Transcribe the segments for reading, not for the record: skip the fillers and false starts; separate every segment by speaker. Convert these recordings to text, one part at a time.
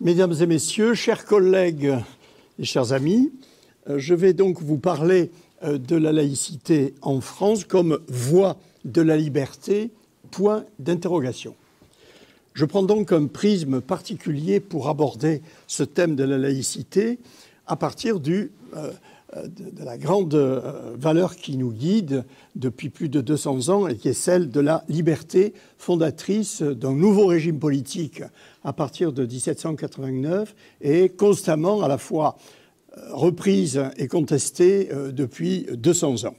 Speaker 1: Mesdames et messieurs, chers collègues et chers amis, je vais donc vous parler de la laïcité en France comme voie de la liberté, point d'interrogation. Je prends donc un prisme particulier pour aborder ce thème de la laïcité à partir de la grande valeur qui nous guide depuis plus de 200 ans et qui est celle de la liberté, fondatrice d'un nouveau régime politique à partir de 1789 et constamment à la fois reprise et contestée depuis 200 ans.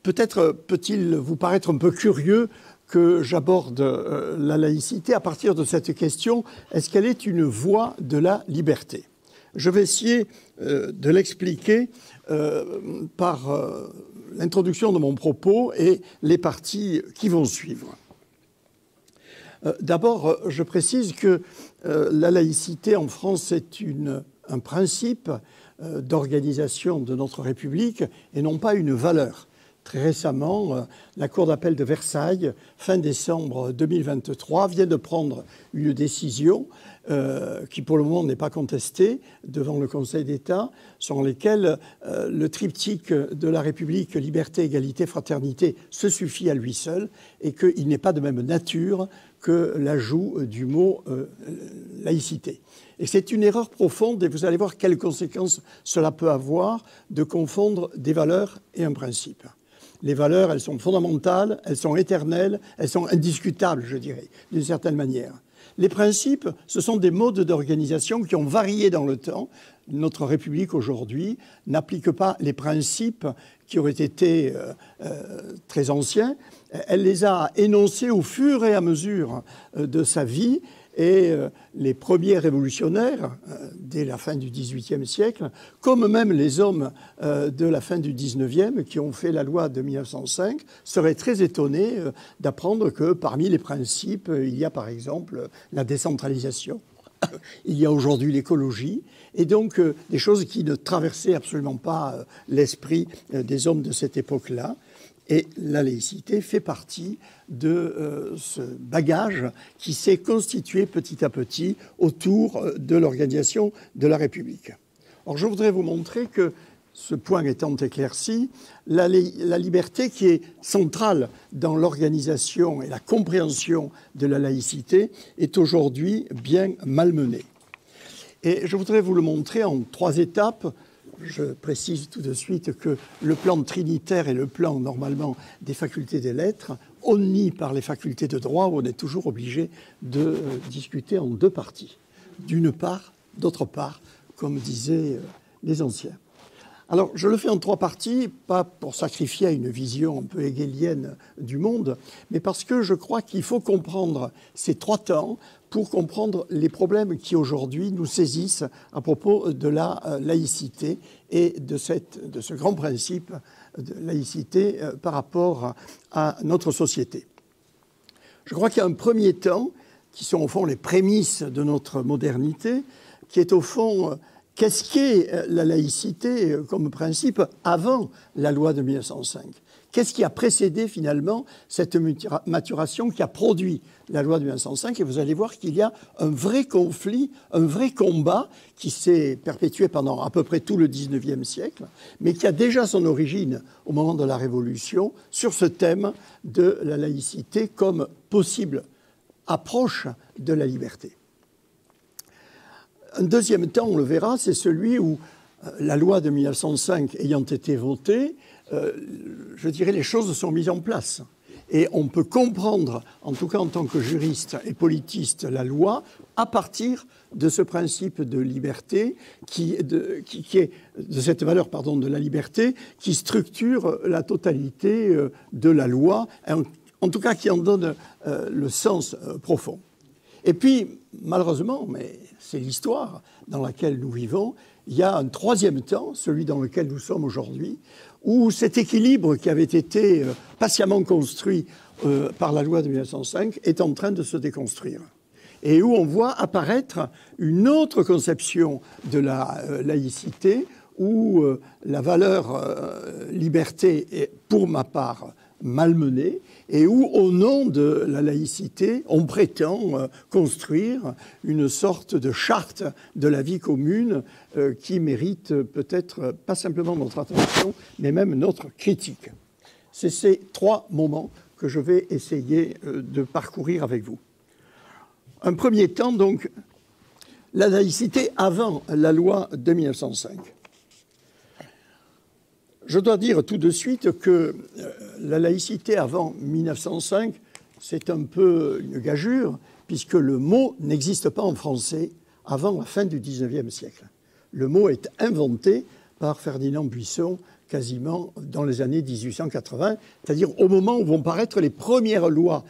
Speaker 1: Peut-être peut-il vous paraître un peu curieux que j'aborde la laïcité à partir de cette question, est-ce qu'elle est une voie de la liberté ? Je vais essayer de l'expliquer par l'introduction de mon propos et les parties qui vont suivre. D'abord, je précise que la laïcité en France est un principe d'organisation de notre République et non pas une valeur. Très récemment, la Cour d'appel de Versailles, fin décembre 2023, vient de prendre une décision qui pour le moment n'est pas contestée devant le Conseil d'État, sur lesquelles le triptyque de la République, liberté, égalité, fraternité, se suffit à lui seul et qu'il n'est pas de même nature que l'ajout du mot laïcité. Et c'est une erreur profonde et vous allez voir quelles conséquences cela peut avoir de confondre des valeurs et un principe. Les valeurs, elles sont fondamentales, elles sont éternelles, elles sont indiscutables, je dirais, d'une certaine manière. Les principes, ce sont des modes d'organisation qui ont varié dans le temps. Notre République, aujourd'hui, n'applique pas les principes qui auraient été très anciens. Elle les a énoncés au fur et à mesure de sa vie. Et les premiers révolutionnaires, dès la fin du XVIIIe siècle, comme même les hommes de la fin du XIXe, qui ont fait la loi de 1905, seraient très étonnés d'apprendre que parmi les principes, il y a par exemple la décentralisation, il y a aujourd'hui l'écologie, et donc des choses qui ne traversaient absolument pas l'esprit des hommes de cette époque-là. Et la laïcité fait partie de ce bagage qui s'est constitué petit à petit autour de l'organisation de la République. Or, je voudrais vous montrer que, ce point étant éclairci, la liberté qui est centrale dans l'organisation et la compréhension de la laïcité est aujourd'hui bien malmenée. Et je voudrais vous le montrer en 3 étapes. Je précise tout de suite que le plan trinitaire et le plan, normalement, des facultés des lettres, omis par les facultés de droit, où on est toujours obligé de discuter en 2 parties. D'une part, d'autre part, comme disaient les anciens. Alors, je le fais en 3 parties, pas pour sacrifier à une vision un peu hegelienne du monde, mais parce que je crois qu'il faut comprendre ces 3 temps pour comprendre les problèmes qui aujourd'hui nous saisissent à propos de la laïcité et de ce grand principe de laïcité par rapport à notre société. Je crois qu'il y a un premier temps, qui sont au fond les prémices de notre modernité, qui est au fond qu'est-ce qu'est la laïcité comme principe avant la loi de 1905 ? Qu'est-ce qui a précédé finalement cette maturation qui a produit la loi de 1905 ? Et vous allez voir qu'il y a un vrai conflit, un vrai combat qui s'est perpétué pendant à peu près tout le XIXe siècle, mais qui a déjà son origine au moment de la Révolution sur ce thème de la laïcité comme possible approche de la liberté. Un deuxième temps, on le verra, c'est celui où la loi de 1905 ayant été votée, je dirais les choses sont mises en place. Et on peut comprendre, en tout cas en tant que juriste et politiste, la loi à partir de ce principe de liberté, qui est de cette valeur de la liberté, qui structure la totalité de la loi, en tout cas qui en donne le sens profond. Et puis, malheureusement, mais c'est l'histoire dans laquelle nous vivons, il y a un 3e temps, celui dans lequel nous sommes aujourd'hui, où cet équilibre qui avait été patiemment construit par la loi de 1905 est en train de se déconstruire. Et où on voit apparaître une autre conception de la laïcité, où la valeur liberté est, pour ma part, malmenée et où, au nom de la laïcité, on prétend construire une sorte de charte de la vie commune qui mérite peut-être pas simplement notre attention, mais même notre critique. C'est ces trois moments que je vais essayer de parcourir avec vous. Un premier temps, donc, la laïcité avant la loi de 1905. Je dois dire tout de suite que la laïcité avant 1905, c'est un peu une gageure, puisque le mot n'existe pas en français avant la fin du XIXe siècle. Le mot est inventé par Ferdinand Buisson quasiment dans les années 1880, c'est-à-dire au moment où vont paraître les premières lois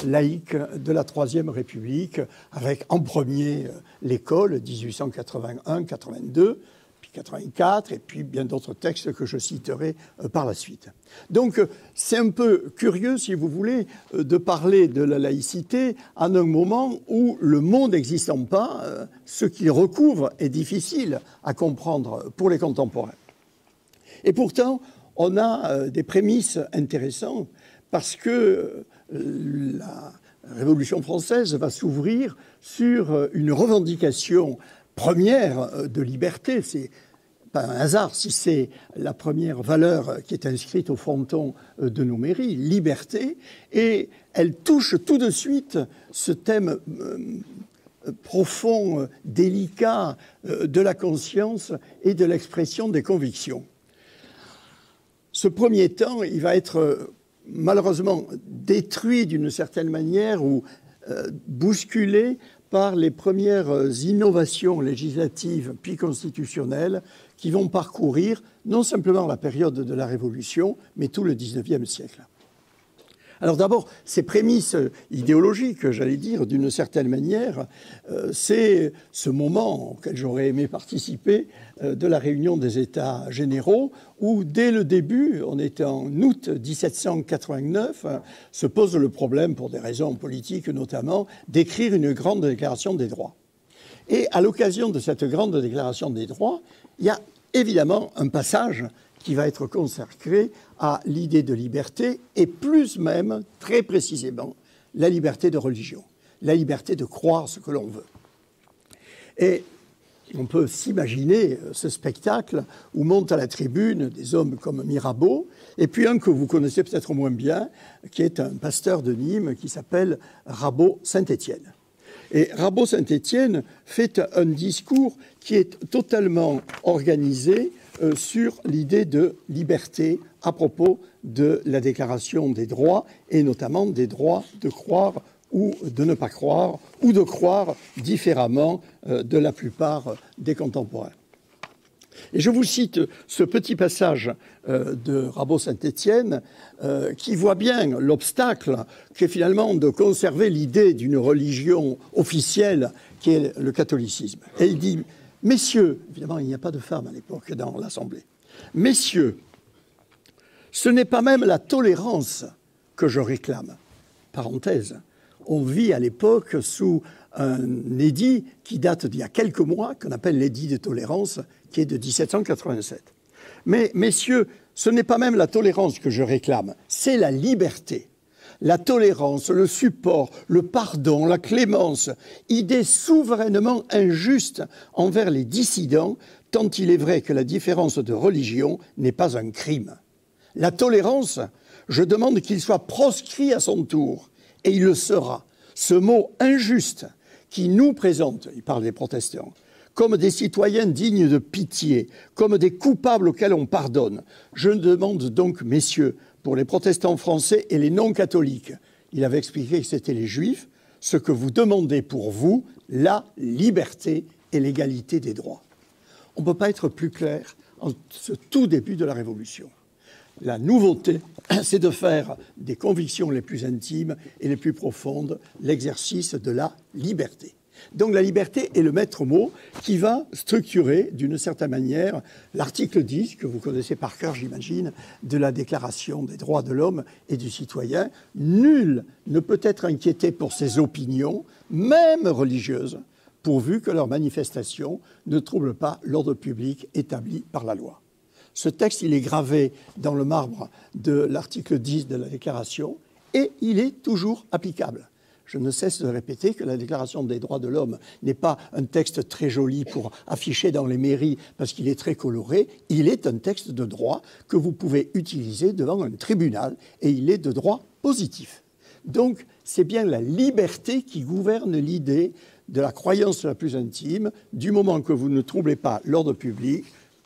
Speaker 1: laïques de la Troisième République, avec en premier l'école, 1881-82, puis 84, et puis bien d'autres textes que je citerai par la suite. Donc c'est un peu curieux, si vous voulez, de parler de la laïcité à un moment où le mot n'existant pas, ce qu'il recouvre est difficile à comprendre pour les contemporains. Et pourtant, on a des prémices intéressantes parce que la Révolution française va s'ouvrir sur une revendication première de liberté. C'est pas un hasard si c'est la première valeur qui est inscrite au fronton de nos mairies, liberté, et elle touche tout de suite ce thème profond, délicat de la conscience et de l'expression des convictions. Ce premier temps, il va être malheureusement détruit d'une certaine manière ou bousculé par les premières innovations législatives puis constitutionnelles qui vont parcourir non simplement la période de la Révolution, mais tout le XIXe siècle. Alors d'abord, ces prémices idéologiques, j'allais dire, d'une certaine manière, c'est ce moment auquel j'aurais aimé participer de la réunion des États généraux, où dès le début, on était en août 1789, se pose le problème, pour des raisons politiques notamment, d'écrire une grande déclaration des droits. Et à l'occasion de cette grande déclaration des droits, il y a évidemment un passage qui va être consacré à l'idée de liberté et plus même, très précisément, la liberté de religion, la liberté de croire ce que l'on veut. Et on peut s'imaginer ce spectacle où montent à la tribune des hommes comme Mirabeau, et puis un que vous connaissez peut-être moins bien, qui est un pasteur de Nîmes qui s'appelle Rabot-Saint-Étienne. Et Rabot-Saint-Étienne fait un discours qui est totalement organisé sur l'idée de liberté à propos de la Déclaration des droits, et notamment des droits de croire ou de ne pas croire, ou de croire différemment de la plupart des contemporains. Et je vous cite ce petit passage de Rabot-Saint-Étienne qui voit bien l'obstacle qui est finalement de conserver l'idée d'une religion officielle qui est le catholicisme. Et il dit « Messieurs », évidemment il n'y a pas de femmes à l'époque dans l'Assemblée, « Messieurs, ce n'est pas même la tolérance que je réclame. » Parenthèse, on vit à l'époque sous un édit qui date d'il y a quelques mois, qu'on appelle l'édit de tolérance, qui est de 1787. Mais, messieurs, ce n'est pas même la tolérance que je réclame, c'est la liberté. La tolérance, le support, le pardon, la clémence, idée souverainement injuste envers les dissidents, tant il est vrai que la différence de religion n'est pas un crime. La tolérance, je demande qu'il soit proscrit à son tour, et il le sera. Ce mot injuste qui nous présente, il parle des protestants, comme des citoyens dignes de pitié, comme des coupables auxquels on pardonne. Je demande donc, messieurs, pour les protestants français et les non-catholiques, il avait expliqué que c'était les juifs, ce que vous demandez pour vous, la liberté et l'égalité des droits. On ne peut pas être plus clair en ce tout début de la Révolution. La nouveauté, c'est de faire des convictions les plus intimes et les plus profondes l'exercice de la liberté. Donc la liberté est le maître mot qui va structurer d'une certaine manière l'article 10, que vous connaissez par cœur j'imagine, de la Déclaration des droits de l'homme et du citoyen. Nul ne peut être inquiété pour ses opinions, même religieuses, pourvu que leurs manifestations ne troublent pas l'ordre public établi par la loi. Ce texte, il est gravé dans le marbre de l'article 10 de la Déclaration et il est toujours applicable. Je ne cesse de répéter que la Déclaration des droits de l'homme n'est pas un texte très joli pour afficher dans les mairies parce qu'il est très coloré. Il est un texte de droit que vous pouvez utiliser devant un tribunal et il est de droit positif. Donc, c'est bien la liberté qui gouverne l'idée de la croyance la plus intime. Du moment que vous ne troublez pas l'ordre public,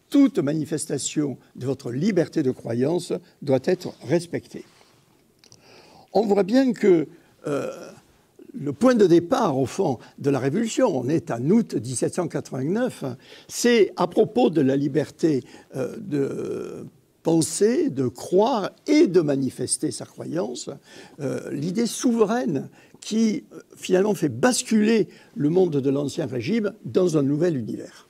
Speaker 1: toute manifestation de votre liberté de croyance doit être respectée. On voit bien que le point de départ, au fond, de la Révolution, on est en août 1789, c'est à propos de la liberté de penser, de croire et de manifester sa croyance, l'idée souveraine qui, finalement, fait basculer le monde de l'Ancien Régime dans un nouvel univers.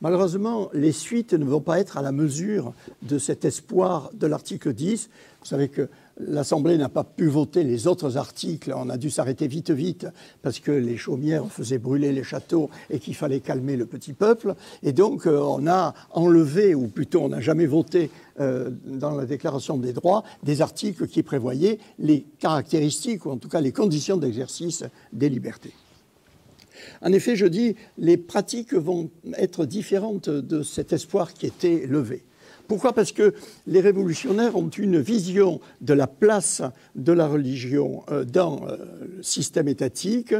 Speaker 1: Malheureusement, les suites ne vont pas être à la mesure de cet espoir de l'article 10. Vous savez que l'Assemblée n'a pas pu voter les autres articles. On a dû s'arrêter vite parce que les chaumières faisaient brûler les châteaux et qu'il fallait calmer le petit peuple. Et donc, on a enlevé, ou plutôt on n'a jamais voté dans la Déclaration des droits, des articles qui prévoyaient les caractéristiques, ou en tout cas les conditions d'exercice des libertés. En effet, je dis, les pratiques vont être différentes de cet espoir qui était levé. Pourquoi ? Parce que les révolutionnaires ont une vision de la place de la religion dans le système étatique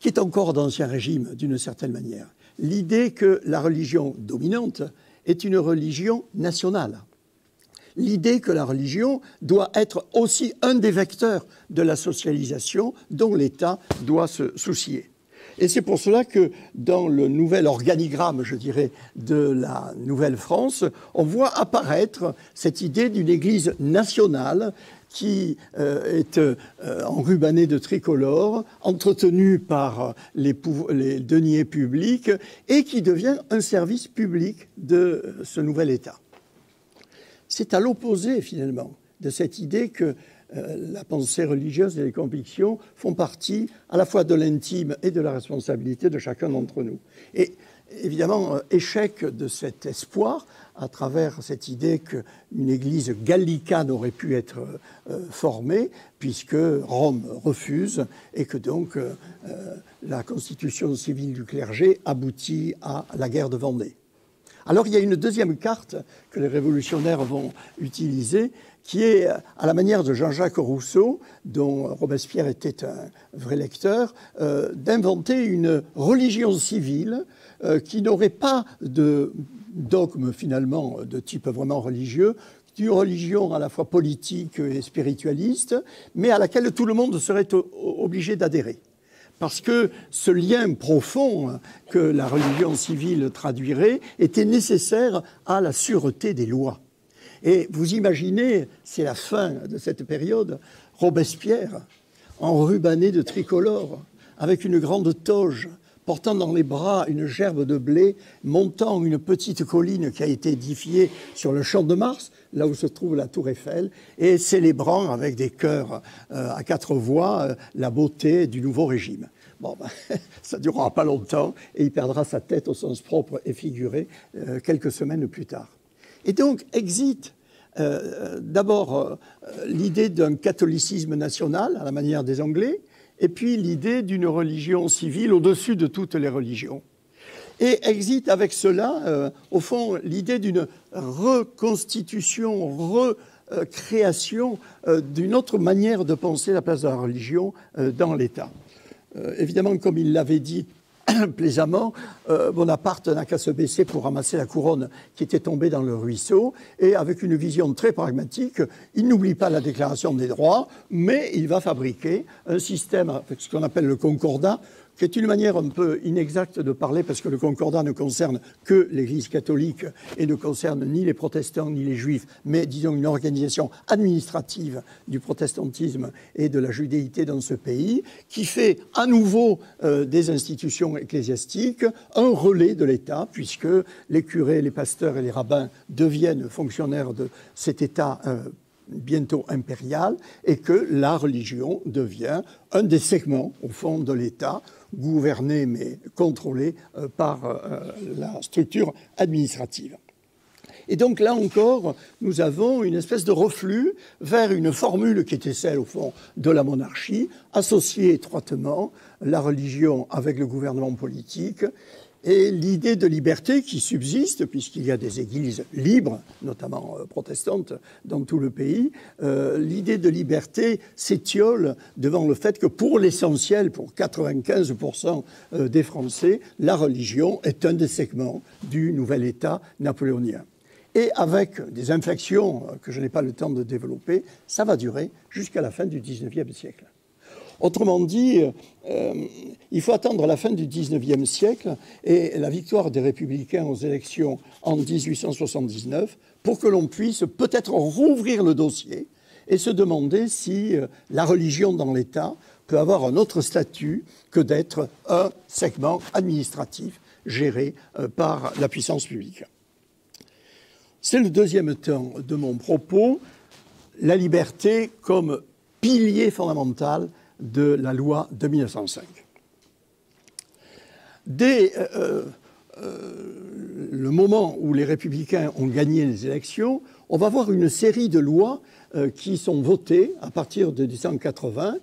Speaker 1: qui est encore d'Ancien Régime, d'une certaine manière. L'idée que la religion dominante est une religion nationale. L'idée que la religion doit être aussi un des vecteurs de la socialisation dont l'État doit se soucier. Et c'est pour cela que dans le nouvel organigramme, je dirais, de la Nouvelle-France, on voit apparaître cette idée d'une Église nationale qui est enrubannée de tricolore, entretenue par les deniers publics et qui devient un service public de ce nouvel État. C'est à l'opposé, finalement, de cette idée que la pensée religieuse et les convictions font partie à la fois de l'intime et de la responsabilité de chacun d'entre nous. Et évidemment, échec de cet espoir à travers cette idée qu'une église gallicane aurait pu être formée, puisque Rome refuse et que donc la constitution civile du clergé aboutit à la guerre de Vendée. Alors il y a une deuxième carte que les révolutionnaires vont utiliser, qui est, à la manière de Jean-Jacques Rousseau, dont Robespierre était un vrai lecteur, d'inventer une religion civile qui n'aurait pas de dogme, finalement, de type vraiment religieux, une religion à la fois politique et spiritualiste, mais à laquelle tout le monde serait obligé d'adhérer. Parce que ce lien profond que la religion civile traduirait était nécessaire à la sûreté des lois. Et vous imaginez, c'est la fin de cette période, Robespierre, enrubanné de tricolore, avec une grande toge, portant dans les bras une gerbe de blé, montant une petite colline qui a été édifiée sur le champ de Mars, là où se trouve la tour Eiffel, et célébrant avec des chœurs à 4 voix la beauté du nouveau régime. Bon, ça ne durera pas longtemps et il perdra sa tête au sens propre et figuré quelques semaines plus tard. Et donc, existe d'abord l'idée d'un catholicisme national, à la manière des Anglais, et puis l'idée d'une religion civile au-dessus de toutes les religions. Et existe avec cela, au fond, l'idée d'une reconstitution, recréation d'une autre manière de penser la place de la religion dans l'État. Évidemment, comme il l'avait dit plaisamment, Bonaparte n'a qu'à se baisser pour ramasser la couronne qui était tombée dans le ruisseau, et avec une vision très pragmatique, il n'oublie pas la Déclaration des droits, mais il va fabriquer un système avec ce qu'on appelle le concordat, qui est une manière un peu inexacte de parler, parce que le concordat ne concerne que l'Église catholique et ne concerne ni les protestants ni les juifs, mais disons une organisation administrative du protestantisme et de la judéité dans ce pays, qui fait à nouveau des institutions ecclésiastiques un relais de l'État, puisque les curés, les pasteurs et les rabbins deviennent fonctionnaires de cet État bientôt impérial, et que la religion devient un des segments, au fond, de l'État, gouverné mais contrôlé par la structure administrative. Et donc là encore, nous avons une espèce de reflux vers une formule qui était celle, au fond, de la monarchie, associer étroitement la religion avec le gouvernement politique, et l'idée de liberté qui subsiste, puisqu'il y a des églises libres, notamment protestantes, dans tout le pays, l'idée de liberté s'étiole devant le fait que pour l'essentiel, pour 95% des Français, la religion est un des segments du nouvel État napoléonien. Et avec des inflexions que je n'ai pas le temps de développer, ça va durer jusqu'à la fin du XIXe siècle. Autrement dit, il faut attendre la fin du XIXe siècle et la victoire des Républicains aux élections en 1879 pour que l'on puisse peut-être rouvrir le dossier et se demander si la religion dans l'État peut avoir un autre statut que d'être un segment administratif géré par la puissance publique. C'est le deuxième temps de mon propos, la liberté comme pilier fondamental de la loi de 1905. Dès le moment où les Républicains ont gagné les élections, on va voir une série de lois qui sont votées à partir de 1880,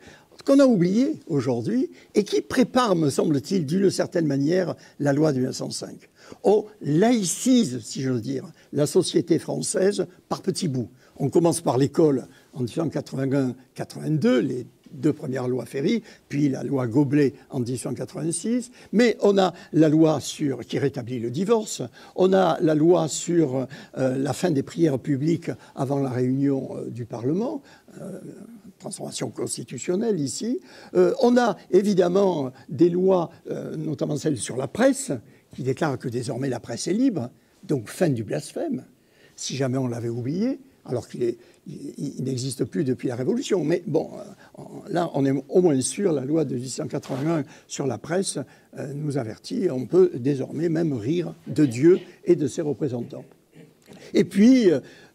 Speaker 1: qu'on a oublié aujourd'hui, et qui préparent, me semble-t-il, d'une certaine manière, la loi de 1905. On laïcise, si je veux dire, la société française par petits bouts. On commence par l'école en 1881-82, les deux premières lois Ferry, puis la loi Goblet en 1886. Mais on a la loi qui rétablit le divorce, on a la loi sur la fin des prières publiques avant la réunion du Parlement, transformation constitutionnelle ici. On a évidemment des lois, notamment celle sur la presse, qui déclare que désormais la presse est libre, donc fin du blasphème, si jamais on l'avait oublié, alors qu'il n'existe plus depuis la Révolution. Mais bon, là, on est au moins sûr, la loi de 1881 sur la presse nous avertit, on peut désormais même rire de Dieu et de ses représentants. Et puis,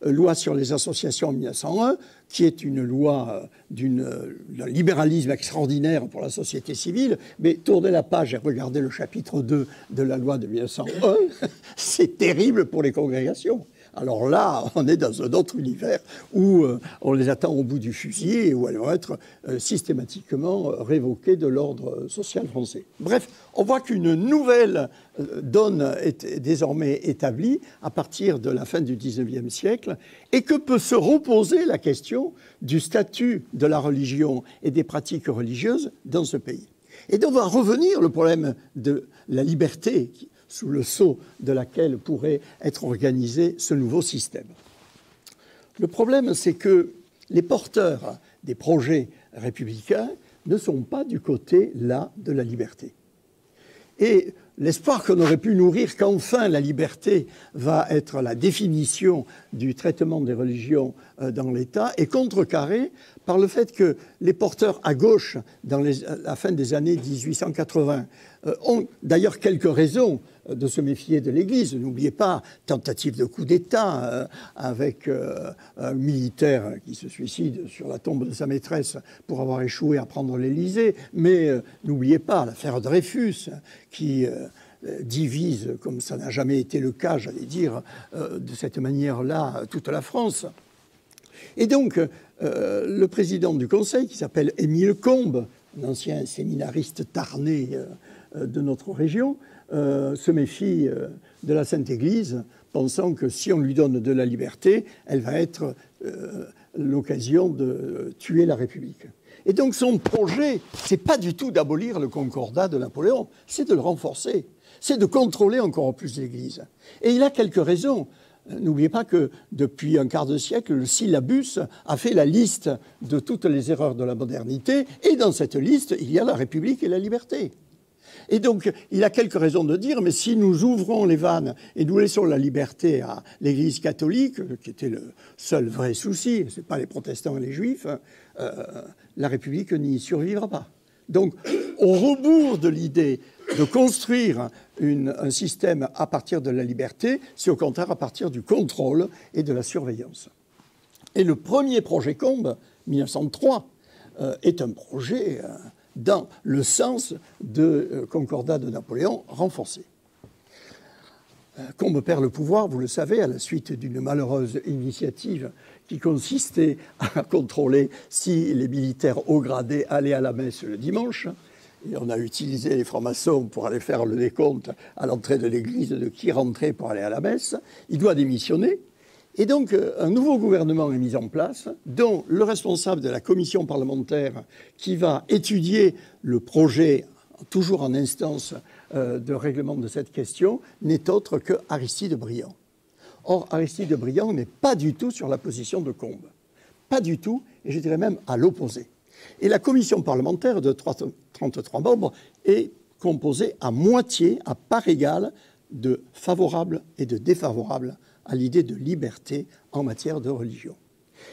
Speaker 1: loi sur les associations en 1901, qui est une loi d'un libéralisme extraordinaire pour la société civile, mais tournez la page et regardez le chapitre 2 de la loi de 1901, c'est terrible pour les congrégations. Alors là, on est dans un autre univers où on les attend au bout du fusil et où elles vont être systématiquement révoquées de l'ordre social français. Bref, on voit qu'une nouvelle donne est désormais établie à partir de la fin du XIXe siècle et que peut se reposer la question du statut de la religion et des pratiques religieuses dans ce pays. Et donc va revenir le problème de la liberté sous le sceau de laquelle pourrait être organisé ce nouveau système. Le problème, c'est que les porteurs des projets républicains ne sont pas du côté, là, de la liberté. Et l'espoir qu'on aurait pu nourrir qu'enfin la liberté va être la définition du traitement des religions dans l'État est contrecarré par le fait que les porteurs à gauche, dans la fin des années 1880, ont d'ailleurs quelques raisons de se méfier de l'Église. N'oubliez pas, tentative de coup d'État avec un militaire qui se suicide sur la tombe de sa maîtresse pour avoir échoué à prendre l'Élysée. Mais n'oubliez pas l'affaire Dreyfus qui divise, comme ça n'a jamais été le cas, j'allais dire, de cette manière-là, toute la France. Et donc, le président du Conseil, qui s'appelle Émile Combes, un ancien séminariste tarné de notre région, se méfie de la Sainte Église, pensant que si on lui donne de la liberté, elle va être l'occasion de tuer la République. Et donc son projet, c'est pas du tout d'abolir le concordat de Napoléon, c'est de le renforcer, c'est de contrôler encore plus l'Église. Et il a quelques raisons. N'oubliez pas que depuis un quart de siècle, le syllabus a fait la liste de toutes les erreurs de la modernité, et dans cette liste, il y a la République et la liberté. Et donc, il a quelques raisons de dire, mais si nous ouvrons les vannes et nous laissons la liberté à l'Église catholique, qui était le seul vrai souci, ce n'est pas les protestants et les juifs, la République n'y survivra pas. Donc, au rebours de l'idée de construire un système à partir de la liberté, c'est au contraire à partir du contrôle et de la surveillance. Et le premier projet Combes, 1903, est un projet dans le sens de concordat de Napoléon renforcé. Combes perd le pouvoir, vous le savez, à la suite d'une malheureuse initiative qui consistait à contrôler si les militaires haut gradés allaient à la messe le dimanche. Et on a utilisé les francs-maçons pour aller faire le décompte à l'entrée de l'église de qui rentrait pour aller à la messe. Il doit démissionner. Et donc, un nouveau gouvernement est mis en place, dont le responsable de la commission parlementaire qui va étudier le projet, toujours en instance de règlement de cette question, n'est autre que Aristide Briand. Or, Aristide Briand n'est pas du tout sur la position de Combes. Pas du tout, et je dirais même à l'opposé. Et la commission parlementaire de 33 membres est composée à moitié, à part égale, de favorables et de défavorables à l'idée de liberté en matière de religion.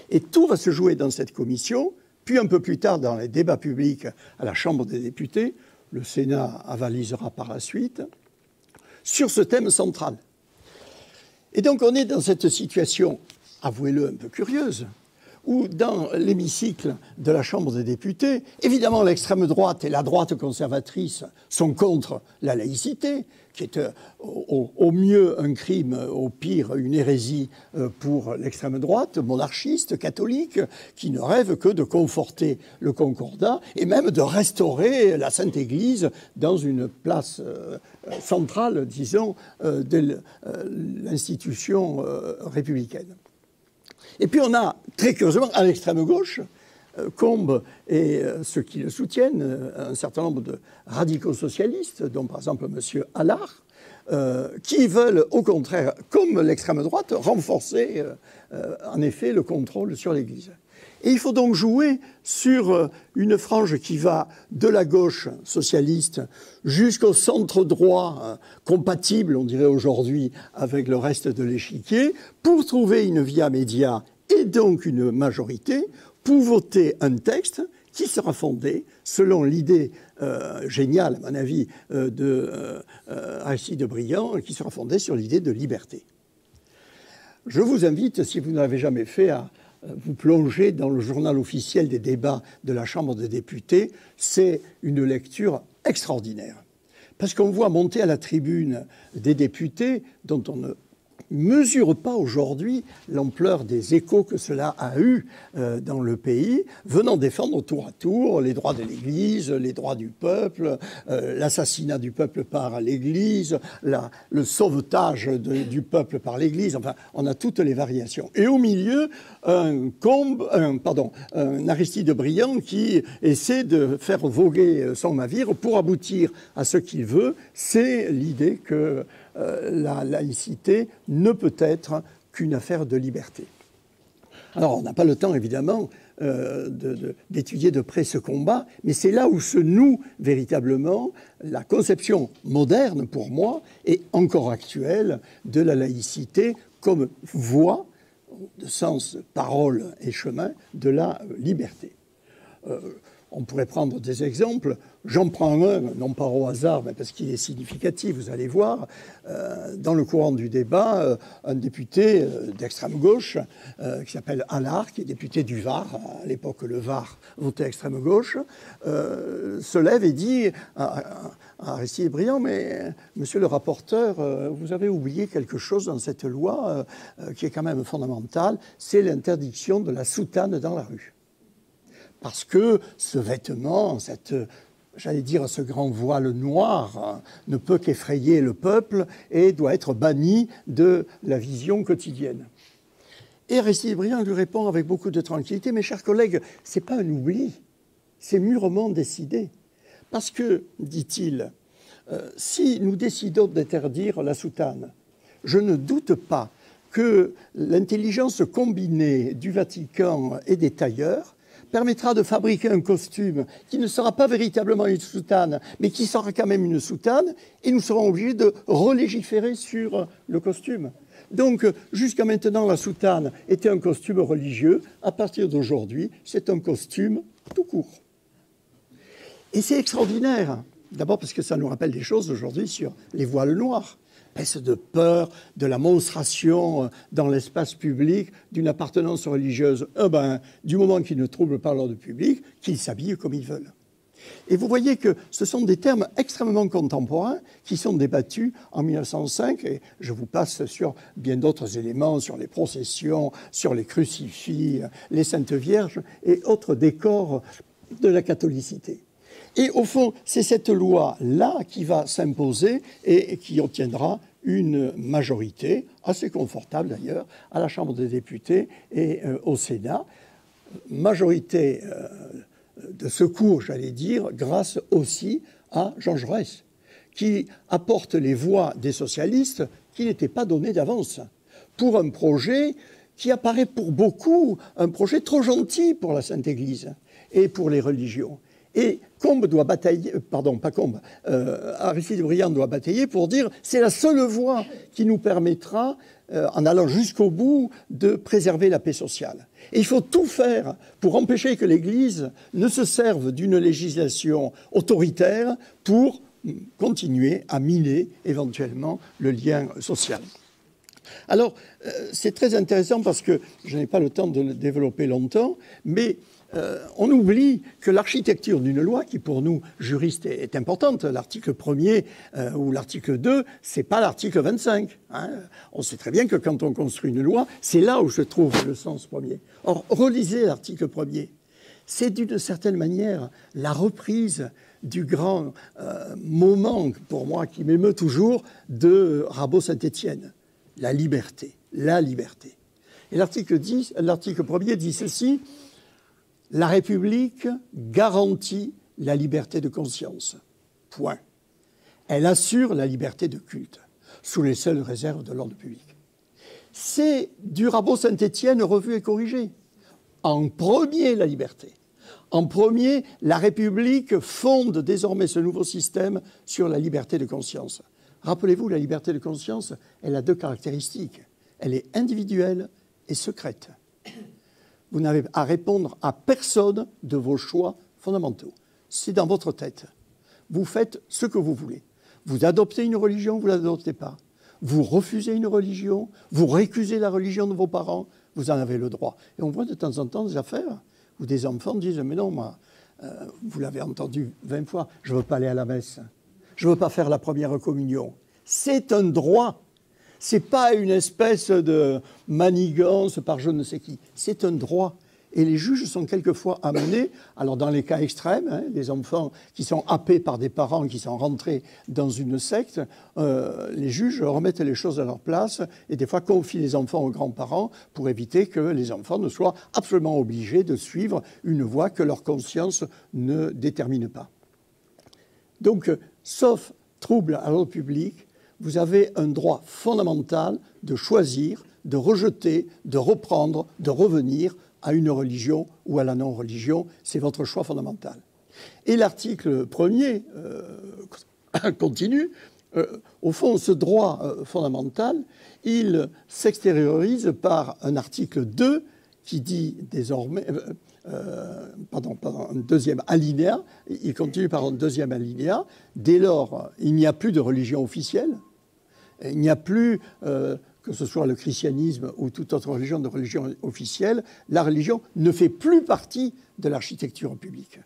Speaker 1: Et tout va se jouer dans cette commission, puis un peu plus tard dans les débats publics à la Chambre des députés, le Sénat avalisera par la suite, sur ce thème central. Et donc on est dans cette situation, avouez-le, un peu curieuse, où dans l'hémicycle de la Chambre des députés, évidemment l'extrême droite et la droite conservatrice sont contre la laïcité, qui est au mieux un crime, au pire une hérésie pour l'extrême droite, monarchiste, catholique, qui ne rêve que de conforter le concordat et même de restaurer la Sainte Église dans une place centrale, disons, de l'institution républicaine. Et puis on a, très curieusement, à l'extrême gauche, Combes et ceux qui le soutiennent, un certain nombre de radicaux socialistes, dont par exemple M. Allard, qui veulent au contraire, comme l'extrême droite, renforcer en effet le contrôle sur l'Église. Et il faut donc jouer sur une frange qui va de la gauche socialiste jusqu'au centre droit, compatible, on dirait aujourd'hui, avec le reste de l'échiquier, pour trouver une via media et donc une majorité pour voter un texte qui sera fondé selon l'idée géniale, à mon avis, d'Aristide Briand, qui sera fondée sur l'idée de liberté. Je vous invite, si vous ne l'avez jamais fait, à vous plonger dans le journal officiel des débats de la Chambre des députés. C'est une lecture extraordinaire. Parce qu'on voit monter à la tribune des députés dont on ne mesure pas aujourd'hui l'ampleur des échos que cela a eu dans le pays, venant défendre tour à tour les droits de l'Église, les droits du peuple, l'assassinat du peuple par l'Église, le sauvetage du peuple par l'Église. Enfin, on a toutes les variations. Et au milieu, un Aristide Briand qui essaie de faire voguer son navire pour aboutir à ce qu'il veut. C'est l'idée que la laïcité ne peut être qu'une affaire de liberté. Alors, on n'a pas le temps, évidemment, d'étudier de près ce combat, mais c'est là où se noue véritablement la conception moderne, pour moi, et encore actuelle, de la laïcité comme voie, de sens, parole et chemin, de la liberté. On pourrait prendre des exemples. J'en prends un, non pas au hasard, mais parce qu'il est significatif, vous allez voir. Dans le courant du débat, un député d'extrême gauche, qui s'appelle Allard, qui est député du Var, à l'époque le Var votait extrême gauche, se lève et dit à Aristide Briand, mais monsieur le rapporteur, vous avez oublié quelque chose dans cette loi qui est quand même fondamentale, c'est l'interdiction de la soutane dans la rue. Parce que ce vêtement, j'allais dire ce grand voile noir, ne peut qu'effrayer le peuple et doit être banni de la vision quotidienne. Et Aristide Briand lui répond avec beaucoup de tranquillité, mes chers collègues, ce n'est pas un oubli, c'est mûrement décidé. Parce que, dit-il, si nous décidons d'interdire la soutane, je ne doute pas que l'intelligence combinée du Vatican et des tailleurs permettra de fabriquer un costume qui ne sera pas véritablement une soutane, mais qui sera quand même une soutane, et nous serons obligés de relégiférer sur le costume. Donc, jusqu'à maintenant, la soutane était un costume religieux. À partir d'aujourd'hui, c'est un costume tout court. Et c'est extraordinaire. D'abord parce que ça nous rappelle des choses aujourd'hui sur les voiles noirs. Est-ce de peur, de la monstration dans l'espace public, d'une appartenance religieuse? Du moment qu'ils ne troublent pas l'ordre public, qu'ils s'habillent comme ils veulent. Et vous voyez que ce sont des termes extrêmement contemporains qui sont débattus en 1905, et je vous passe sur bien d'autres éléments, sur les processions, sur les crucifix, les Saintes Vierges et autres décors de la catholicité. Et au fond, c'est cette loi-là qui va s'imposer et qui obtiendra une majorité, assez confortable d'ailleurs, à la Chambre des députés et au Sénat. Majorité de secours, j'allais dire, grâce aussi à Jean Jaurès, qui apporte les voix des socialistes qui n'étaient pas données d'avance, pour un projet qui apparaît pour beaucoup un projet trop gentil pour la Sainte Église et pour les religions. Et Combes doit batailler, pardon, pas Combes, Aristide Briand doit batailler pour dire c'est la seule voie qui nous permettra, en allant jusqu'au bout, de préserver la paix sociale. Et il faut tout faire pour empêcher que l'Église ne se serve d'une législation autoritaire pour continuer à miner éventuellement le lien social. Alors, c'est très intéressant parce que je n'ai pas le temps de le développer longtemps, mais on oublie que l'architecture d'une loi, qui pour nous, juristes, est importante, l'article 1er ou l'article 2, c'est pas l'article 25. Hein. On sait très bien que quand on construit une loi, c'est là où se trouve le sens premier. Or, relisez l'article 1er. C'est d'une certaine manière la reprise du grand moment, pour moi, qui m'émeut toujours, de Rabot-Saint-Étienne. La liberté, la liberté. Et l'article 1er dit ceci: la République garantit la liberté de conscience. Point. Elle assure la liberté de culte, sous les seules réserves de l'ordre public. C'est du Rabot-Saint-Étienne revu et corrigé. En premier, la liberté. En premier, la République fonde désormais ce nouveau système sur la liberté de conscience. Rappelez-vous, la liberté de conscience, elle a deux caractéristiques. Elle est individuelle et secrète. Vous n'avez à répondre à personne de vos choix fondamentaux. C'est dans votre tête. Vous faites ce que vous voulez. Vous adoptez une religion, vous ne l'adoptez pas. Vous refusez une religion, vous récusez la religion de vos parents, vous en avez le droit. Et on voit de temps en temps des affaires où des enfants disent « Mais non, moi, vous l'avez entendu 20 fois, je ne veux pas aller à la messe. Je ne veux pas faire la première communion. » C'est un droit. Ce n'est pas une espèce de manigance par je ne sais qui. C'est un droit. Et les juges sont quelquefois amenés, alors dans les cas extrêmes, hein, des enfants qui sont happés par des parents qui sont rentrés dans une secte, les juges remettent les choses à leur place et des fois confient les enfants aux grands-parents pour éviter que les enfants ne soient absolument obligés de suivre une voie que leur conscience ne détermine pas. Donc, sauf trouble à l'ordre public, vous avez un droit fondamental de choisir, de rejeter, de reprendre, de revenir à une religion ou à la non-religion. C'est votre choix fondamental. Et l'article 1er continue. Au fond, ce droit fondamental, il s'extériorise par un article 2 qui dit désormais... un deuxième alinéa, il continue par un deuxième alinéa. Dès lors, il n'y a plus de religion officielle. Il n'y a plus, que ce soit le christianisme ou toute autre religion, de religion officielle. La religion ne fait plus partie de l'architecture publique.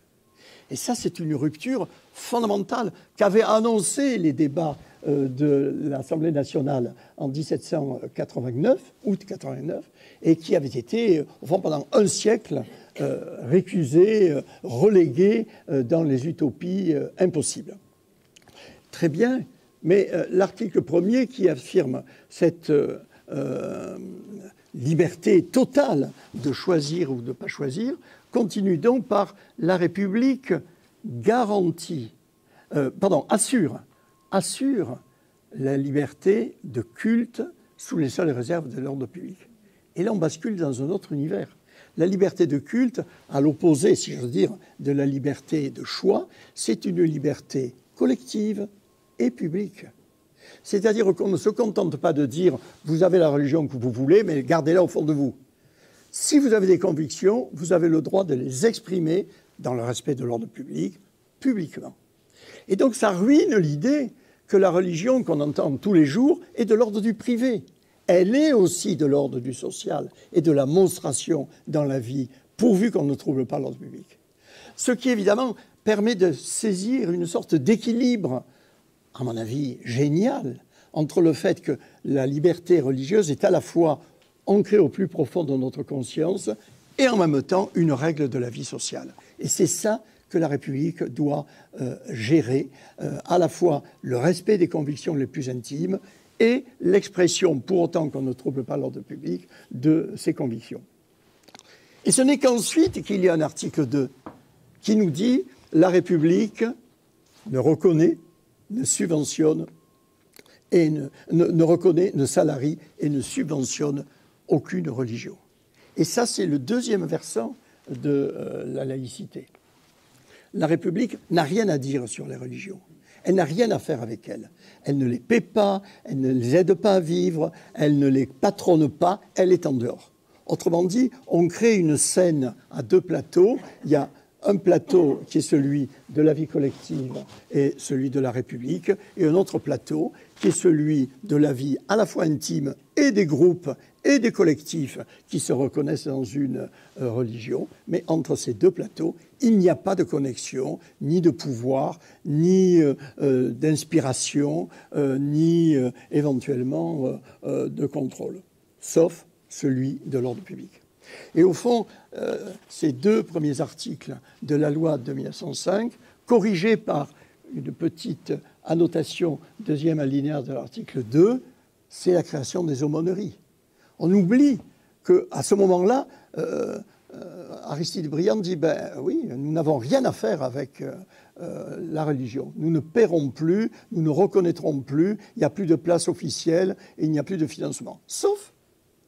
Speaker 1: Et ça, c'est une rupture fondamentale qu'avaient annoncé les débats de l'Assemblée nationale en 1789, août 89, et qui avait été, au fond, pendant un siècle, récusés, relégués dans les utopies impossibles. Très bien, mais l'article 1er qui affirme cette liberté totale de choisir ou de ne pas choisir continue donc par la République assure la liberté de culte sous les seules réserves de l'ordre public. Et là, on bascule dans un autre univers. La liberté de culte, à l'opposé, si j'ose dire, de la liberté de choix, c'est une liberté collective et publique. C'est-à-dire qu'on ne se contente pas de dire « vous avez la religion que vous voulez, mais gardez-la au fond de vous ». Si vous avez des convictions, vous avez le droit de les exprimer dans le respect de l'ordre public, publiquement. Et donc ça ruine l'idée que la religion qu'on entend tous les jours est de l'ordre du privé. Elle est aussi de l'ordre du social et de la monstration dans la vie, pourvu qu'on ne trouble pas l'ordre public. Ce qui, évidemment, permet de saisir une sorte d'équilibre, à mon avis génial, entre le fait que la liberté religieuse est à la fois ancrée au plus profond de notre conscience et en même temps une règle de la vie sociale. Et c'est ça que la République doit gérer, à la fois le respect des convictions les plus intimes et l'expression, pour autant qu'on ne trouble pas l'ordre public, de ces convictions. Et ce n'est qu'ensuite qu'il y a un article 2 qui nous dit « La République ne reconnaît, ne subventionne, et ne reconnaît, ne salarie et ne subventionne aucune religion. » Et ça, c'est le deuxième versant de la laïcité. La République n'a rien à dire sur les religions. Elle n'a rien à faire avec elles. Elle ne les paie pas, elle ne les aide pas à vivre, elle ne les patronne pas, elle est en dehors. Autrement dit, on crée une scène à deux plateaux. Il y a un plateau qui est celui de la vie collective et celui de la République, et un autre plateau qui est celui de la vie à la fois intime et des groupes et des collectifs qui se reconnaissent dans une religion. Mais entre ces deux plateaux, il n'y a pas de connexion, ni de pouvoir, ni d'inspiration, ni éventuellement de contrôle, sauf celui de l'ordre public. Et au fond, ces deux premiers articles de la loi de 1905, corrigés par une petite annotation, deuxième alinéa de l'article 2, c'est la création des aumôneries. On oublie qu'à ce moment-là, Aristide Briand dit « ben oui, nous n'avons rien à faire avec la religion. Nous ne paierons plus, nous ne reconnaîtrons plus, il n'y a plus de place officielle et il n'y a plus de financement. » Sauf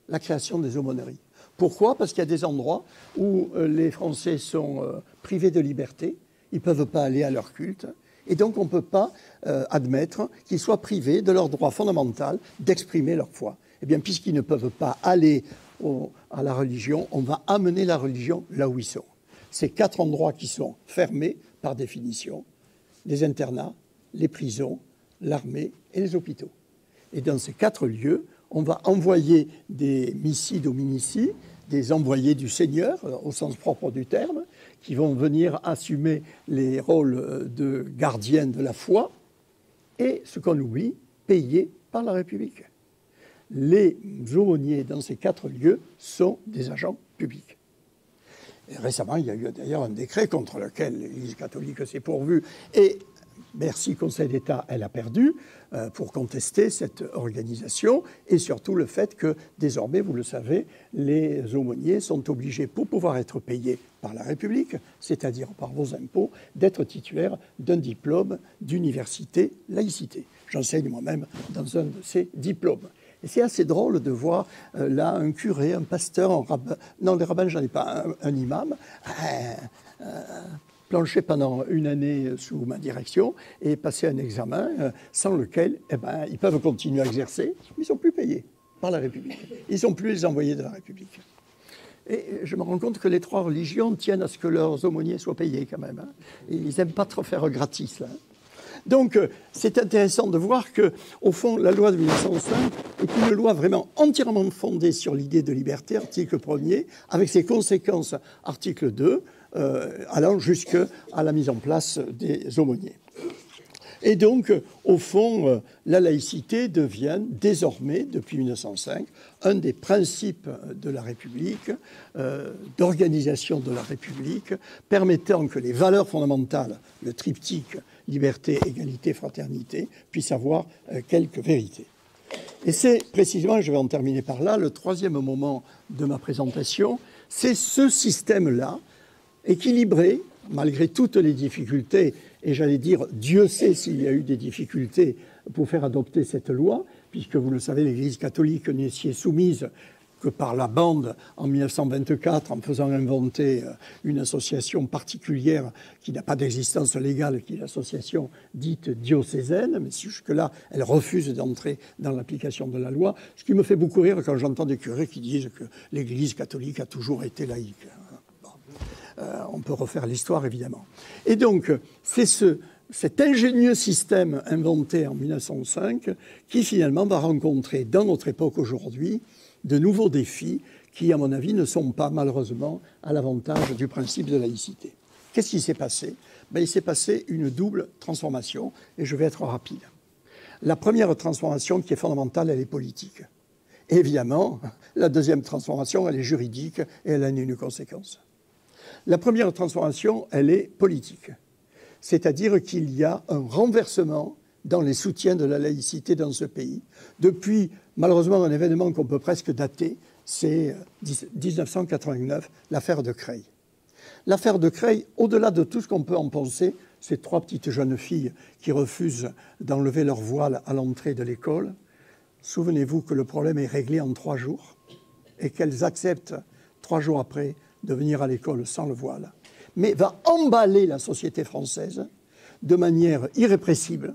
Speaker 1: la création des aumôneries. Pourquoi? Parce qu'il y a des endroits où les Français sont privés de liberté, ils ne peuvent pas aller à leur culte, et donc on ne peut pas admettre qu'ils soient privés de leur droit fondamental d'exprimer leur foi. Eh bien, puisqu'ils ne peuvent pas aller à la religion, on va amener la religion là où ils sont. Ces 4 endroits qui sont fermés, par définition, les internats, les prisons, l'armée et les hôpitaux. Et dans ces 4 lieux, on va envoyer des missi dominici, des envoyés du Seigneur, au sens propre du terme, qui vont venir assumer les rôles de gardiens de la foi, et, ce qu'on oublie, payés par la République. Les aumôniers dans ces 4 lieux sont des agents publics. Et récemment, il y a eu d'ailleurs un décret contre lequel l'Église catholique s'est pourvue, et merci Conseil d'État, elle a perdu, pour contester cette organisation, et surtout le fait que désormais, vous le savez, les aumôniers sont obligés, pour pouvoir être payés par la République, c'est-à-dire par vos impôts, d'être titulaires d'un diplôme d'université laïcité. J'enseigne moi-même dans un de ces diplômes. Et c'est assez drôle de voir là un curé, un pasteur, un rabbin, non, les rabbins, j'en ai pas, un imam, plancher pendant une année sous ma direction et passer un examen sans lequel ils peuvent continuer à exercer, mais ils ne sont plus payés par la République. Ils ne sont plus les envoyés de la République. Et je me rends compte que les 3 religions tiennent à ce que leurs aumôniers soient payés quand même. Hein. Ils n'aiment pas trop faire gratis, là. Donc, c'est intéressant de voir que, au fond, la loi de 1905 est une loi vraiment entièrement fondée sur l'idée de liberté, article 1er, avec ses conséquences, article 2, allant jusqu'à la mise en place des aumôniers. Et donc, au fond, la laïcité devient désormais, depuis 1905, un des principes de la République, d'organisation de la République, permettant que les valeurs fondamentales, le triptyque liberté, égalité, fraternité, puissent avoir quelques vérités. Et c'est précisément, je vais en terminer par là, le 3e moment de ma présentation, c'est ce système-là, équilibré, malgré toutes les difficultés, et j'allais dire, Dieu sait s'il y a eu des difficultés pour faire adopter cette loi, puisque vous le savez, l'Église catholique n'y s'y est soumise que par la bande en 1924, en faisant inventer une association particulière qui n'a pas d'existence légale, qui est l'association dite diocésaine, mais jusque-là, elle refuse d'entrer dans l'application de la loi, ce qui me fait beaucoup rire quand j'entends des curés qui disent que l'Église catholique a toujours été laïque. On peut refaire l'histoire, évidemment. Et donc, c'est cet ingénieux système inventé en 1905 qui, finalement, va rencontrer, dans notre époque aujourd'hui, de nouveaux défis qui, à mon avis, ne sont pas, malheureusement, à l'avantage du principe de laïcité. Qu'est-ce qui s'est passé? Il s'est passé une double transformation, et je vais être rapide. La première transformation qui est fondamentale, elle est politique. Et évidemment, la deuxième transformation, elle est juridique, et elle a une conséquence. La première transformation, elle est politique. C'est-à-dire qu'il y a un renversement dans les soutiens de la laïcité dans ce pays. Depuis, malheureusement, un événement qu'on peut presque dater, c'est 1989, l'affaire de Creil. L'affaire de Creil, au-delà de tout ce qu'on peut en penser, ces 3 petites jeunes filles qui refusent d'enlever leur voile à l'entrée de l'école, souvenez-vous que le problème est réglé en 3 jours et qu'elles acceptent 3 jours après de venir à l'école sans le voile, mais va emballer la société française de manière irrépressible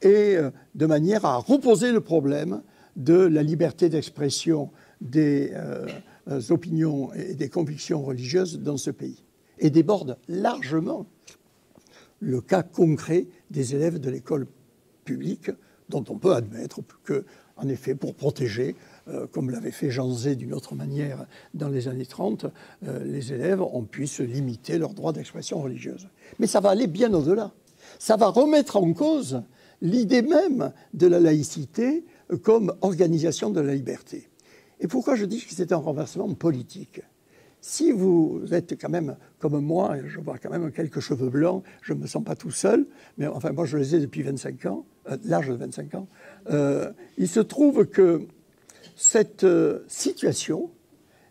Speaker 1: et de manière à reposer le problème de la liberté d'expression des opinions et des convictions religieuses dans ce pays. Et déborde largement le cas concret des élèves de l'école publique, dont on peut admettre que, en effet, pour protéger, comme l'avait fait Jean Zay d'une autre manière dans les années 30, les élèves, on puisse limiter leur droit d'expression religieuse. Mais ça va aller bien au-delà. Ça va remettre en cause l'idée même de la laïcité comme organisation de la liberté. Et pourquoi je dis que c'est un renversement politique? Si vous êtes quand même comme moi, je vois quand même quelques cheveux blancs, je ne me sens pas tout seul, mais enfin moi je les ai depuis 25 ans, l'âge de 25 ans, il se trouve que cette situation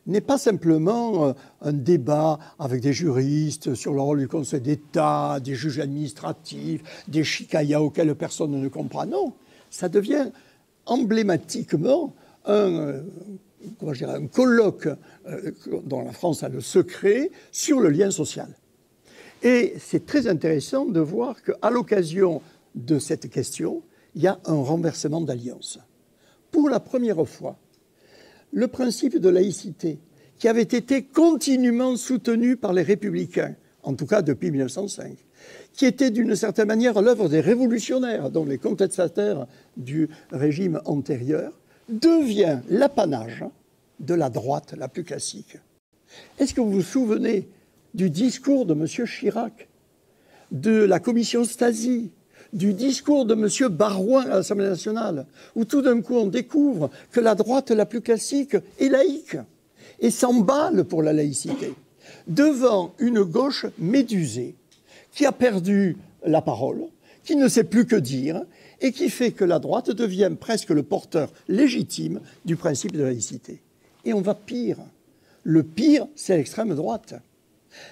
Speaker 1: n'est pas simplement un débat avec des juristes sur le rôle du Conseil d'État, des juges administratifs, des chicayas auxquels personne ne comprend. Non, ça devient emblématiquement un colloque dont la France a le secret sur le lien social. Et c'est très intéressant de voir qu'à l'occasion de cette question, il y a un renversement d'alliance. Pour la première fois, le principe de laïcité, qui avait été continuellement soutenu par les républicains, en tout cas depuis 1905, qui était d'une certaine manière l'œuvre des révolutionnaires, dont les contestataires du régime antérieur, devient l'apanage de la droite la plus classique. Est-ce que vous vous souvenez du discours de M. Chirac, de la commission Stasi, du discours de M. Barouin à l'Assemblée nationale, où tout d'un coup on découvre que la droite la plus classique est laïque et s'emballe pour la laïcité, devant une gauche médusée qui a perdu la parole, qui ne sait plus que dire, et qui fait que la droite devient presque le porteur légitime du principe de laïcité. Et on va pire. Le pire, c'est l'extrême droite.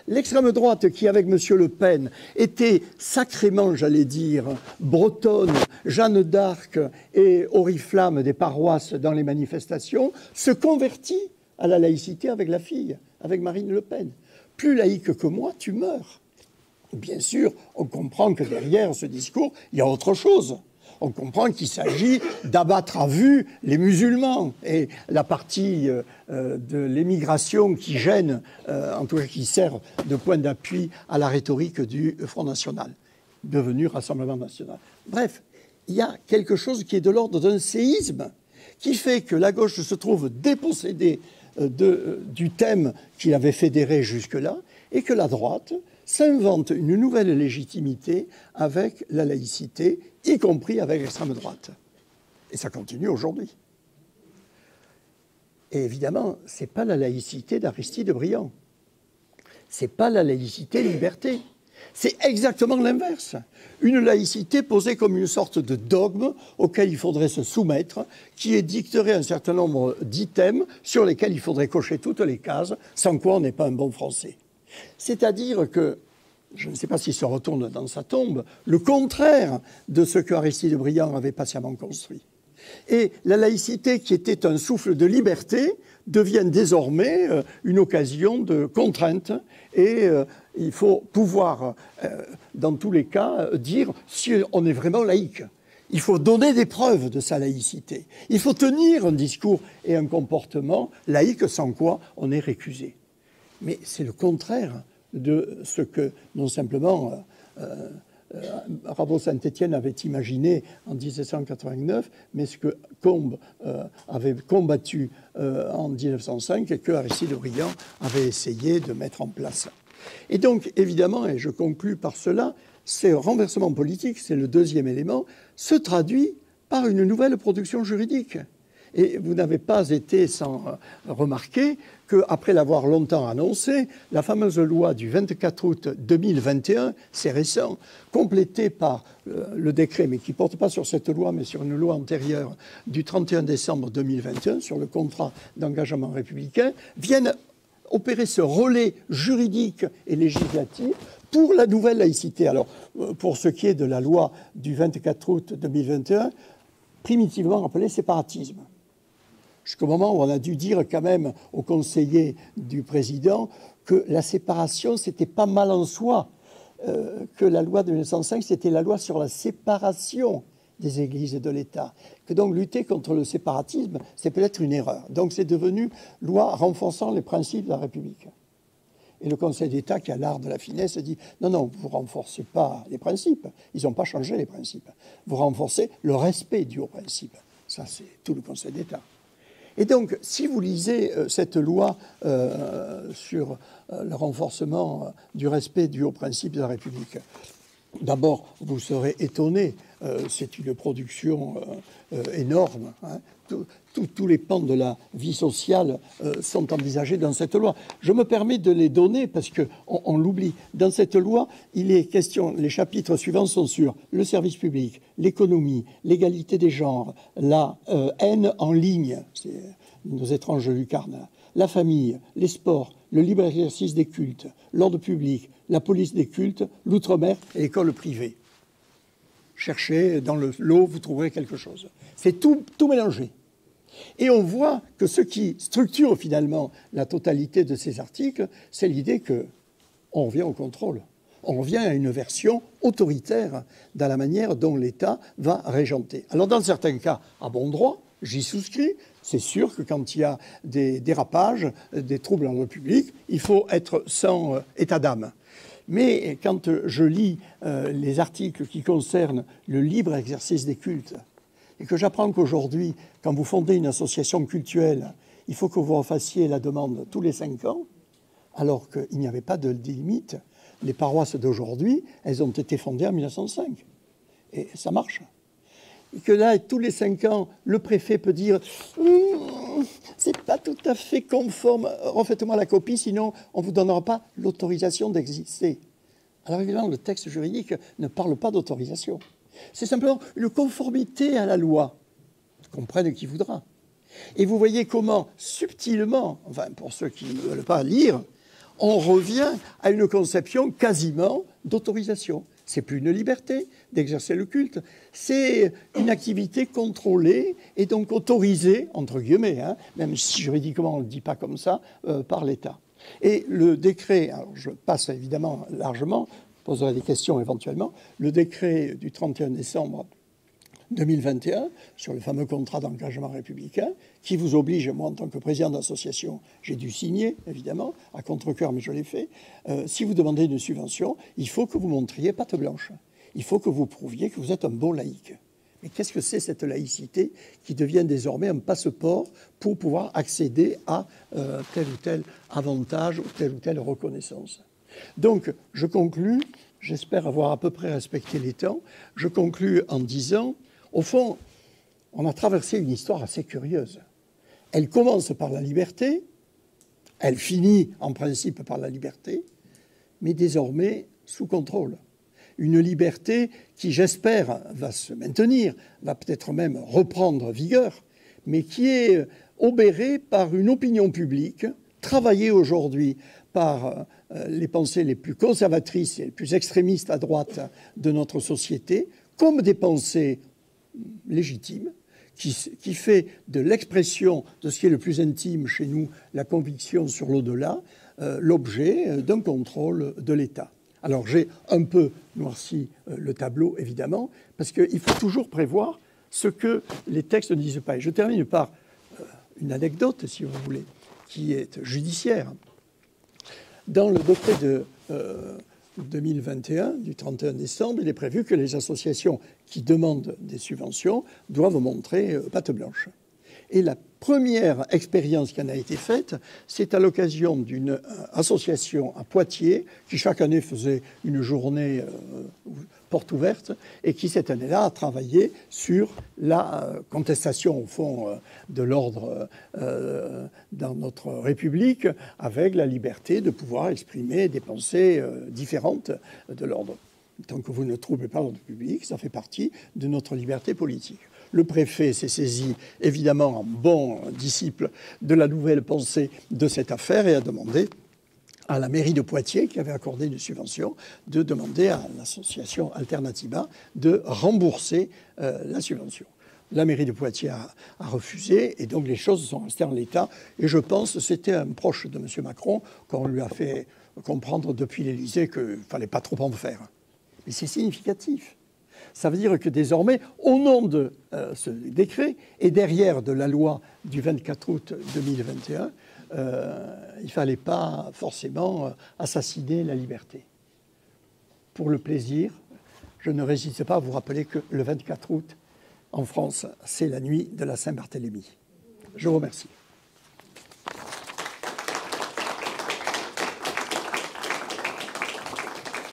Speaker 1: L'extrême droite qui, avec M. Le Pen, était sacrément, j'allais dire, bretonne, Jeanne d'Arc et oriflamme des paroisses dans les manifestations, se convertit à la laïcité avec la fille, avec Marine Le Pen. Plus laïque que moi, tu meurs. Bien sûr, on comprend que derrière ce discours, il y a autre chose. On comprend qu'il s'agit d'abattre à vue les musulmans. Et la partie de l'émigration qui gêne, en tout cas qui sert de point d'appui à la rhétorique du Front National, devenu Rassemblement National. Bref, il y a quelque chose qui est de l'ordre d'un séisme, qui fait que la gauche se trouve dépossédée du thème qui l'avait fédéré jusque-là, et que la droite s'invente une nouvelle légitimité avec la laïcité, y compris avec l'extrême droite. Et ça continue aujourd'hui. Et évidemment, ce n'est pas la laïcité d'Aristide Briand. Ce n'est pas la laïcité liberté. C'est exactement l'inverse. Une laïcité posée comme une sorte de dogme auquel il faudrait se soumettre, qui édicterait un certain nombre d'items sur lesquels il faudrait cocher toutes les cases, sans quoi on n'est pas un bon Français. C'est-à-dire que, je ne sais pas s'il se retourne dans sa tombe, le contraire de ce que Aristide Briand avait patiemment construit. Et la laïcité, qui était un souffle de liberté, devient désormais une occasion de contrainte. Et il faut pouvoir, dans tous les cas, dire si on est vraiment laïque. Il faut donner des preuves de sa laïcité. Il faut tenir un discours et un comportement laïque, sans quoi on est récusé. Mais c'est le contraire de ce que, non simplement, Rabot Saint-Étienne avait imaginé en 1789, mais ce que Combes avait combattu en 1905 et que Aristide Briand avait essayé de mettre en place. Et donc, évidemment, et je conclus par cela, ce renversement politique, c'est le deuxième élément, se traduit par une nouvelle production juridique. Et vous n'avez pas été sans remarquer qu'après l'avoir longtemps annoncé, la fameuse loi du 24 août 2021, c'est récent, complétée par le décret, mais qui ne porte pas sur cette loi, mais sur une loi antérieure du 31 décembre 2021, sur le contrat d'engagement républicain, viennent opérer ce relais juridique et législatif pour la nouvelle laïcité. Alors, pour ce qui est de la loi du 24 août 2021, primitivement appelée séparatisme. Jusqu'au moment où on a dû dire quand même aux conseillers du président que la séparation, c'était pas mal en soi, que la loi de 1905, c'était la loi sur la séparation des églises et de l'État. Que donc lutter contre le séparatisme, c'est peut-être une erreur. Donc c'est devenu loi renforçant les principes de la République. Et le Conseil d'État, qui a l'art de la finesse, dit « Non, non, vous ne renforcez pas les principes. Ils n'ont pas changé les principes. Vous renforcez le respect dû aux principes. » Ça, c'est tout le Conseil d'État. Et donc, si vous lisez cette loi sur le renforcement du respect dû aux principes de la République, d'abord, vous serez étonné, c'est une production énorme. Hein. Tous les pans de la vie sociale sont envisagés dans cette loi. Je me permets de les donner parce qu'on l'oublie. Dans cette loi, il est question, les chapitres suivants sont sur le service public, l'économie, l'égalité des genres, la haine en ligne, c'est nos étranges lucarnes, la famille, les sports, le libre exercice des cultes, l'ordre public, la police des cultes, l'outre-mer et l'école privée. Cherchez dans le lot, vous trouverez quelque chose. C'est tout mélangé. Et on voit que ce qui structure finalement la totalité de ces articles, c'est l'idée qu'on revient au contrôle. On revient à une version autoritaire dans la manière dont l'État va régenter. Alors dans certains cas, à bon droit, j'y souscris. C'est sûr que quand il y a des dérapages, des troubles en l'ordre public, il faut être sans état d'âme. Mais quand je lis les articles qui concernent le libre exercice des cultes, et que j'apprends qu'aujourd'hui, quand vous fondez une association cultuelle, il faut que vous refassiez la demande tous les 5 ans, alors qu'il n'y avait pas de limite. Les paroisses d'aujourd'hui, elles ont été fondées en 1905. Et ça marche. Et que là, tous les 5 ans, le préfet peut dire c'est pas tout à fait conforme, refaites-moi la copie, sinon on ne vous donnera pas l'autorisation d'exister. Alors évidemment, le texte juridique ne parle pas d'autorisation. C'est simplement une conformité à la loi. Comprenne qui voudra. Et vous voyez comment, subtilement, enfin pour ceux qui ne veulent pas lire, on revient à une conception quasiment d'autorisation. C'est plus une liberté d'exercer le culte, c'est une activité contrôlée et donc autorisée, entre guillemets, hein, même si juridiquement on ne le dit pas comme ça, par l'État. Et le décret, alors je passe évidemment largement, je poserai des questions éventuellement, le décret du 31 décembre 2021 sur le fameux contrat d'engagement républicain qui vous oblige, moi en tant que président d'association, j'ai dû signer évidemment, à contre-cœur mais je l'ai fait, si vous demandez une subvention, il faut que vous montriez patte blanche. Il faut que vous prouviez que vous êtes un bon laïc. Mais qu'est-ce que c'est cette laïcité qui devient désormais un passeport pour pouvoir accéder à tel ou tel avantage ou telle reconnaissance? Donc, je conclus, j'espère avoir à peu près respecté les temps, je conclus en disant, au fond, on a traversé une histoire assez curieuse. Elle commence par la liberté, elle finit en principe par la liberté, mais désormais sous contrôle. Une liberté qui, j'espère, va se maintenir, va peut-être même reprendre vigueur, mais qui est obérée par une opinion publique, travaillée aujourd'hui par les pensées les plus conservatrices et les plus extrémistes à droite de notre société, comme des pensées légitimes, qui fait de l'expression de ce qui est le plus intime chez nous, la conviction sur l'au-delà, l'objet d'un contrôle de l'État. Alors j'ai un peu noirci le tableau, évidemment, parce qu'il faut toujours prévoir ce que les textes ne disent pas. Et je termine par une anecdote, si vous voulez, qui est judiciaire. Dans le décret de 2021, du 31 décembre, il est prévu que les associations qui demandent des subventions doivent montrer patte blanche. Et la première expérience qui en a été faite, c'est à l'occasion d'une association à Poitiers, qui chaque année faisait une journée porte ouverte, et qui cette année-là a travaillé sur la contestation, au fond, de l'ordre dans notre République, avec la liberté de pouvoir exprimer des pensées différentes de l'ordre. Tant que vous ne troublez pas l'ordre public, ça fait partie de notre liberté politique. Le préfet s'est saisi, évidemment, en bon disciple de la nouvelle pensée de cette affaire et a demandé à la mairie de Poitiers, qui avait accordé une subvention, de demander à l'association Alternativa de rembourser la subvention. La mairie de Poitiers a refusé, et donc les choses sont restées en l'état. Et je pense que c'était un proche de M. Macron qu'on lui a fait comprendre depuis l'Élysée qu'il ne fallait pas trop en faire. Et c'est significatif. Ça veut dire que désormais, au nom de ce décret et derrière de la loi du 24 août 2021, il ne fallait pas forcément assassiner la liberté. Pour le plaisir, je ne résiste pas à vous rappeler que le 24 août, en France, c'est la nuit de la Saint-Barthélemy. Je vous remercie.